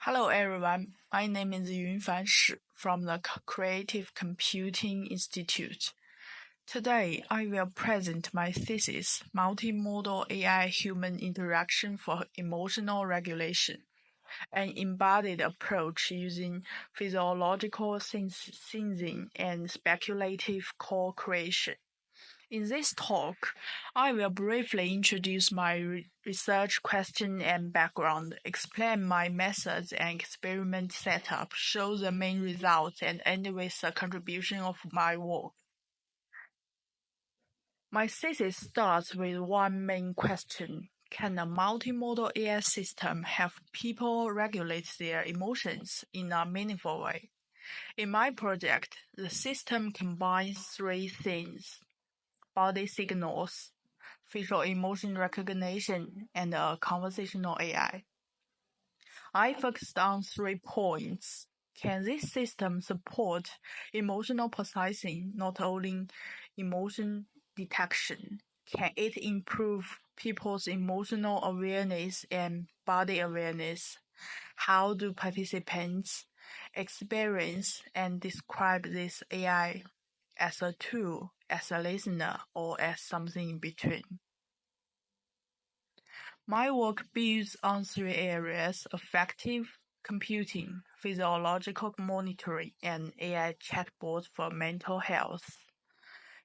Hello everyone, my name is Yunfan Shi from the Creative Computing Institute. Today, I will present my thesis, Multimodal AI-Human Interaction for Emotional Regulation, an embodied approach using physiological sensing and speculative co-creation. In this talk, I will briefly introduce my research question and background, explain my methods and experiment setup, show the main results, and end with the contribution of my work. My thesis starts with one main question. Can a multimodal AI system help people regulate their emotions in a meaningful way? In my project, the system combines three things: body signals, facial emotion recognition, and a conversational AI. I focused on 3 points. Can this system support emotional processing, not only emotion detection? Can it improve people's emotional awareness and body awareness? How do participants experience and describe this AI? As a tool, as a listener, or as something in between? My work builds on 3 areas: affective computing, physiological monitoring, and AI chatbot for mental health.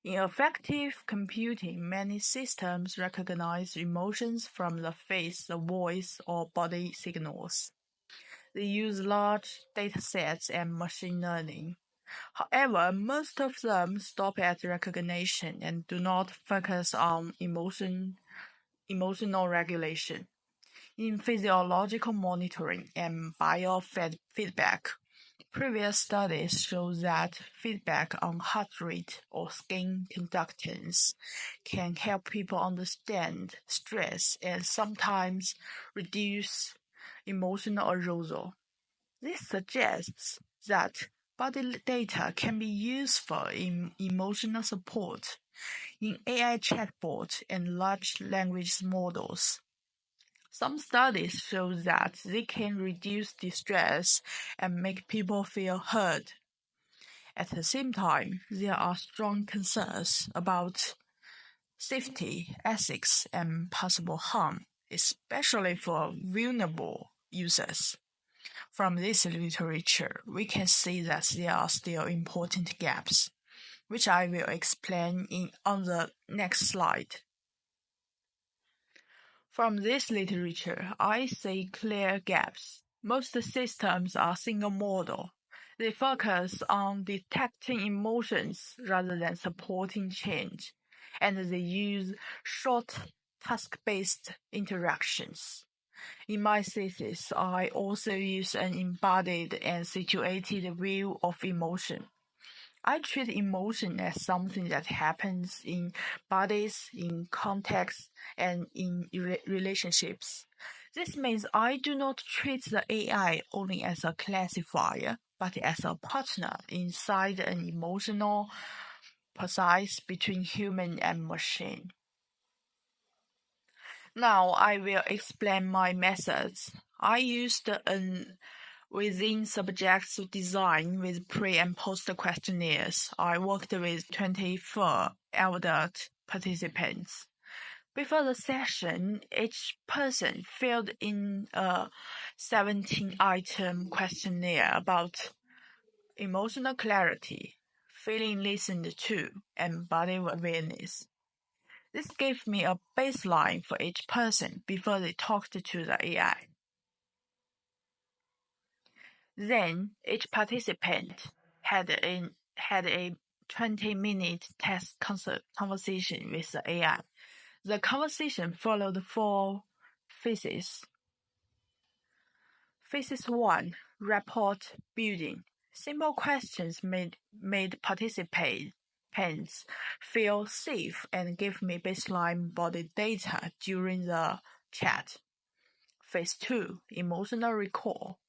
In affective computing, many systems recognize emotions from the face, the voice, or body signals. They use large datasets and machine learning. However, most of them stop at recognition and do not focus on emotional regulation. In physiological monitoring and biofeedback, previous studies show that feedback on heart rate or skin conductance can help people understand stress and sometimes reduce emotional arousal. This suggests that body data can be useful in emotional support in AI chatbots and large language models. Some studies show that they can reduce distress and make people feel heard. At the same time, there are strong concerns about safety, ethics, and possible harm, especially for vulnerable users. From this literature, we can see that there are still important gaps, which I will explain on the next slide. From this literature, I see clear gaps. Most systems are single model. They focus on detecting emotions rather than supporting change, and they use short task-based interactions. In my thesis, I also use an embodied and situated view of emotion. I treat emotion as something that happens in bodies, in contexts, and in relationships. This means I do not treat the AI only as a classifier, but as a partner inside an emotional process between human and machine. Now I will explain my methods. I used an within subjects design with pre- and post-questionnaires. I worked with 24 adult participants. Before the session, each person filled in a 17-item questionnaire about emotional clarity, feeling listened to, and body awareness. This gave me a baseline for each person before they talked to the AI. Then each participant had a 20-minute test conversation with the AI. The conversation followed 4 phases. Phase 1: rapport building. Simple questions made participants feel safe and gave me baseline body data during the chat. Phase 2: emotional recall.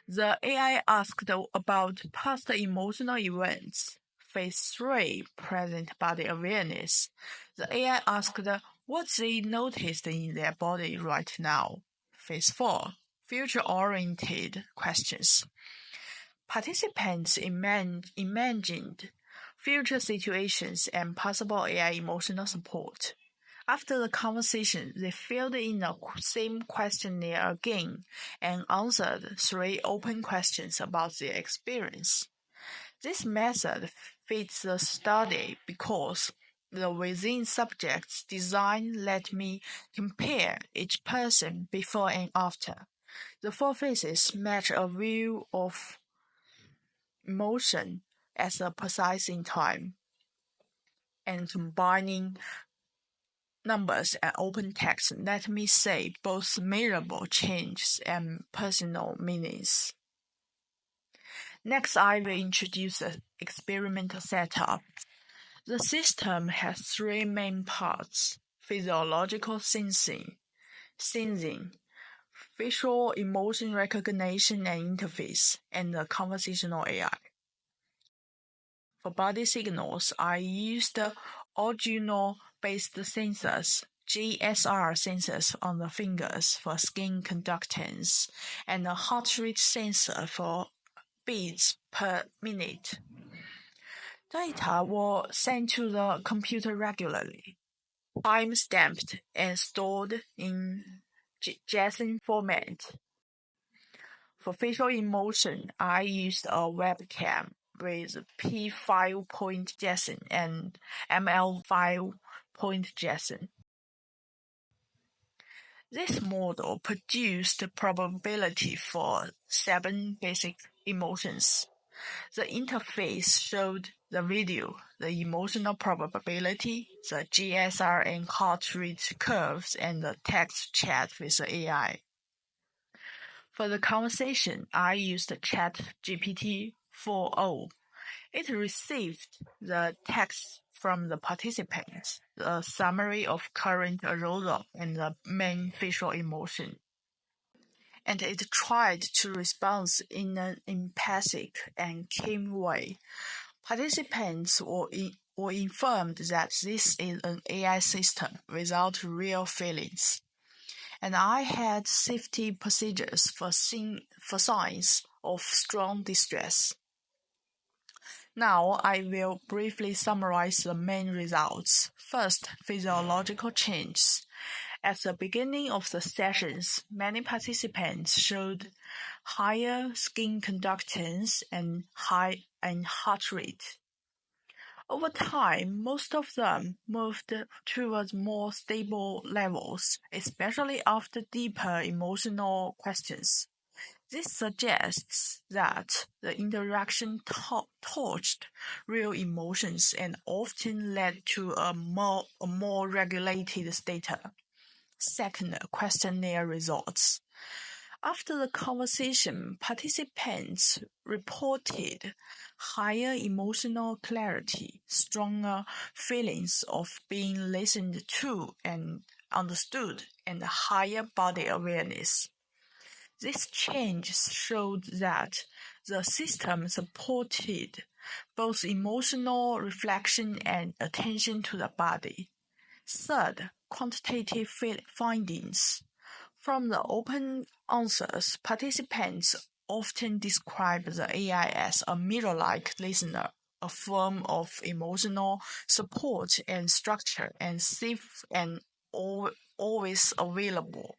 The AI asked about past emotional events. Phase 3: present body awareness. The AI asked what they noticed in their body right now. Phase 4: future-oriented questions. Participants imagined future situations and possible AI emotional support. After the conversation, they filled in the same questionnaire again and answered 3 open questions about their experience. This method fits the study because the within subjects design let me compare each person before and after. The 4 phases match a view of emotion as a precise in time, and combining numbers and open text let me say both measurable changes and personal meanings. Next, I will introduce the experimental setup. The system has 3 main parts: physiological sensing, facial emotion recognition and interface, and the conversational AI. For body signals, I used Arduino-based sensors, GSR sensors on the fingers for skin conductance, and a heart rate sensor for beats per minute. Data were sent to the computer regularly, time-stamped and stored in JSON format. For facial emotion, I used a webcam with P5.JSON and ML5.JSON. This model produced probability for 7 basic emotions. The interface showed the video, the emotional probability, the GSR and heart rate curves, and the text chat with the AI. For the conversation, I used ChatGPT 4.0. It received the text from the participants, the summary of current arousal, and the main facial emotion. And it tried to respond in an empathic and calm way. Participants were informed that this is an AI system without real feelings, and I had safety procedures for signs of strong distress. Now I will briefly summarize the main results. First, physiological changes. At the beginning of the sessions, many participants showed higher skin conductance and heart rate. Over time, most of them moved towards more stable levels, especially after deeper emotional questions. This suggests that the interaction touched real emotions and often led to a more regulated state. Second, questionnaire results. After the conversation, participants reported higher emotional clarity, stronger feelings of being listened to and understood, and higher body awareness. These changes showed that the system supported both emotional reflection and attention to the body. Third, quantitative findings. From the open answers, participants often describe the AI as a mirror-like listener, a form of emotional support and structure, and safe and always available.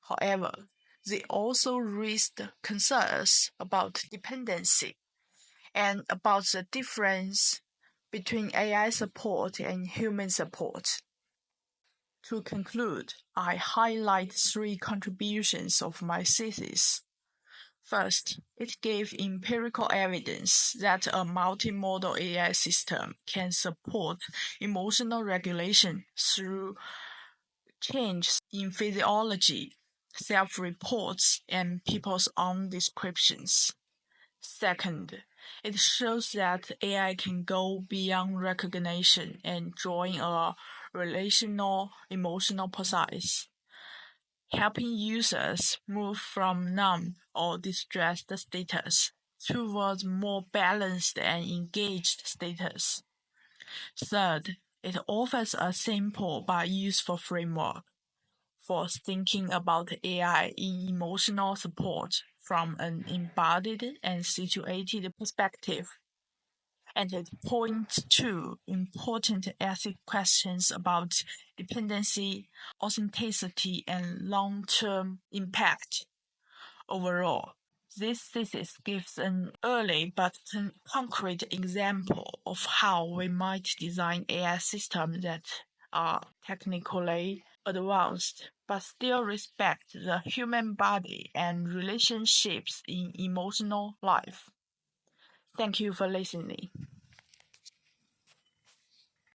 However, they also raised concerns about dependency and about the difference between AI support and human support. To conclude, I highlight 3 contributions of my thesis. First, it gave empirical evidence that a multimodal AI system can support emotional regulation through changes in physiology, self-reports, and people's own descriptions. Second, it shows that AI can go beyond recognition and drawing a relational emotional process, helping users move from numb or distressed status towards more balanced and engaged status. Third, it offers a simple but useful framework for thinking about AI in emotional support from an embodied and situated perspective. And it points to important ethical questions about dependency, authenticity, and long-term impact. Overall, this thesis gives an early but concrete example of how we might design AI systems that are technically advanced but still respect the human body and relationships in emotional life. Thank you for listening.